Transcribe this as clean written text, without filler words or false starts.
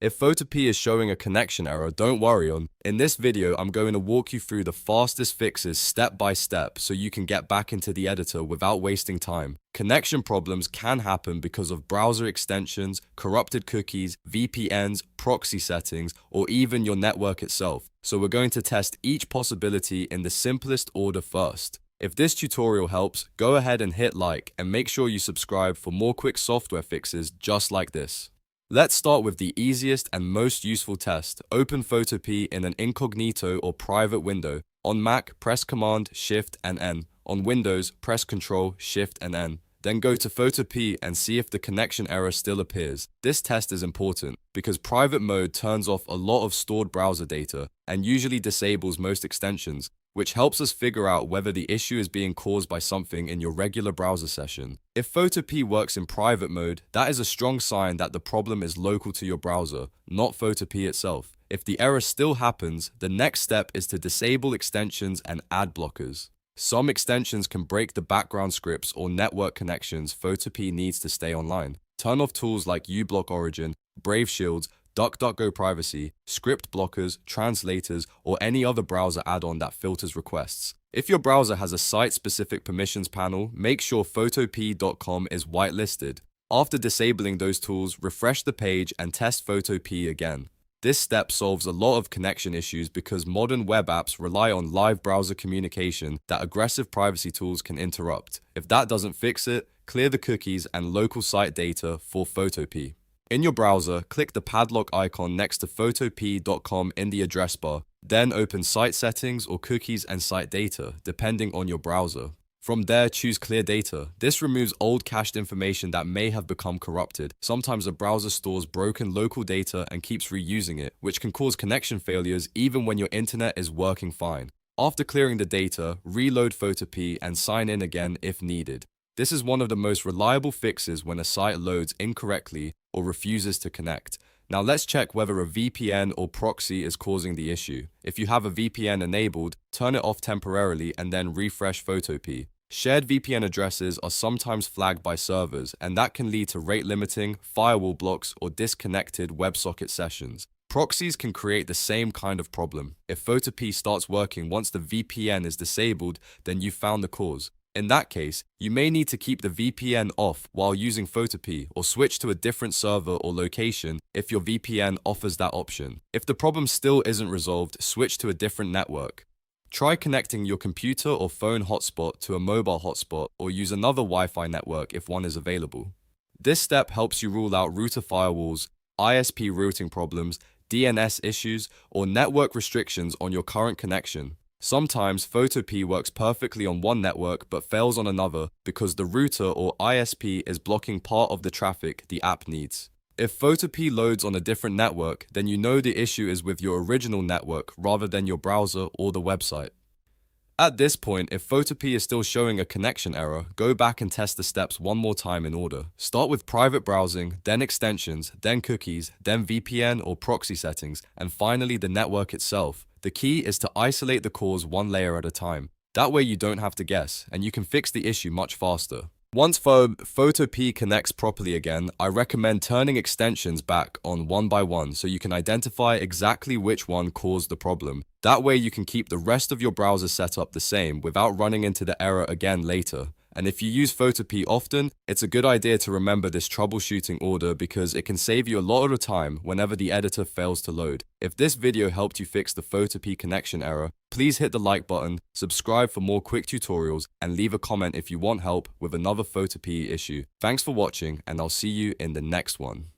If Photopea is showing a connection error, don't worry. In this video, I'm going to walk you through the fastest fixes step by step so you can get back into the editor without wasting time. Connection problems can happen because of browser extensions, corrupted cookies, VPNs, proxy settings, or even your network itself. So we're going to test each possibility in the simplest order first. If this tutorial helps, go ahead and hit like and make sure you subscribe for more quick software fixes just like this. Let's start with the easiest and most useful test. Open Photopea in an incognito or private window. On Mac, press Command, Shift, and N. On Windows, press Ctrl, Shift, and N. Then go to Photopea and see if the connection error still appears. This test is important because private mode turns off a lot of stored browser data and usually disables most extensions, which helps us figure out whether the issue is being caused by something in your regular browser session. If Photopea works in private mode, that is a strong sign that the problem is local to your browser, not Photopea itself. If the error still happens, the next step is to disable extensions and ad blockers. Some extensions can break the background scripts or network connections Photopea needs to stay online. Turn off tools like uBlock Origin, Brave Shields, DuckDuckGo Privacy, script blockers, translators, or any other browser add-on that filters requests. If your browser has a site-specific permissions panel, make sure photopea.com is whitelisted. After disabling those tools, refresh the page and test Photopea again. This step solves a lot of connection issues because modern web apps rely on live browser communication that aggressive privacy tools can interrupt. If that doesn't fix it, clear the cookies and local site data for Photopea. In your browser, click the padlock icon next to photopea.com in the address bar. Then open Site Settings or Cookies and Site Data, depending on your browser. From there, choose Clear Data. This removes old cached information that may have become corrupted. Sometimes a browser stores broken local data and keeps reusing it, which can cause connection failures even when your internet is working fine. After clearing the data, reload Photopea and sign in again if needed. This is one of the most reliable fixes when a site loads incorrectly or refuses to connect. Now let's check whether a VPN or proxy is causing the issue. If you have a VPN enabled, turn it off temporarily and then refresh Photopea. Shared VPN addresses are sometimes flagged by servers, and that can lead to rate limiting, firewall blocks, or disconnected WebSocket sessions. Proxies can create the same kind of problem. If Photopea starts working once the VPN is disabled, then you've found the cause. In that case, you may need to keep the VPN off while using Photopea or switch to a different server or location if your VPN offers that option. If the problem still isn't resolved, switch to a different network. Try connecting your computer or phone hotspot to a mobile hotspot or use another Wi-Fi network if one is available. This step helps you rule out router firewalls, ISP routing problems, DNS issues, or network restrictions on your current connection. Sometimes Photopea works perfectly on one network but fails on another because the router or ISP is blocking part of the traffic the app needs. If Photopea loads on a different network, then you know the issue is with your original network rather than your browser or the website. At this point, if Photopea is still showing a connection error, go back and test the steps one more time in order. Start with private browsing, then extensions, then cookies, then VPN or proxy settings, and finally the network itself. The key is to isolate the cause one layer at a time. That way you don't have to guess, and you can fix the issue much faster. Once Photopea connects properly again, I recommend turning extensions back on one by one so you can identify exactly which one caused the problem. That way you can keep the rest of your browser setup the same without running into the error again later. And if you use Photopea often, it's a good idea to remember this troubleshooting order because it can save you a lot of the time whenever the editor fails to load. If this video helped you fix the Photopea connection error, please hit the like button, subscribe for more quick tutorials, and leave a comment if you want help with another Photopea issue. Thanks for watching, and I'll see you in the next one.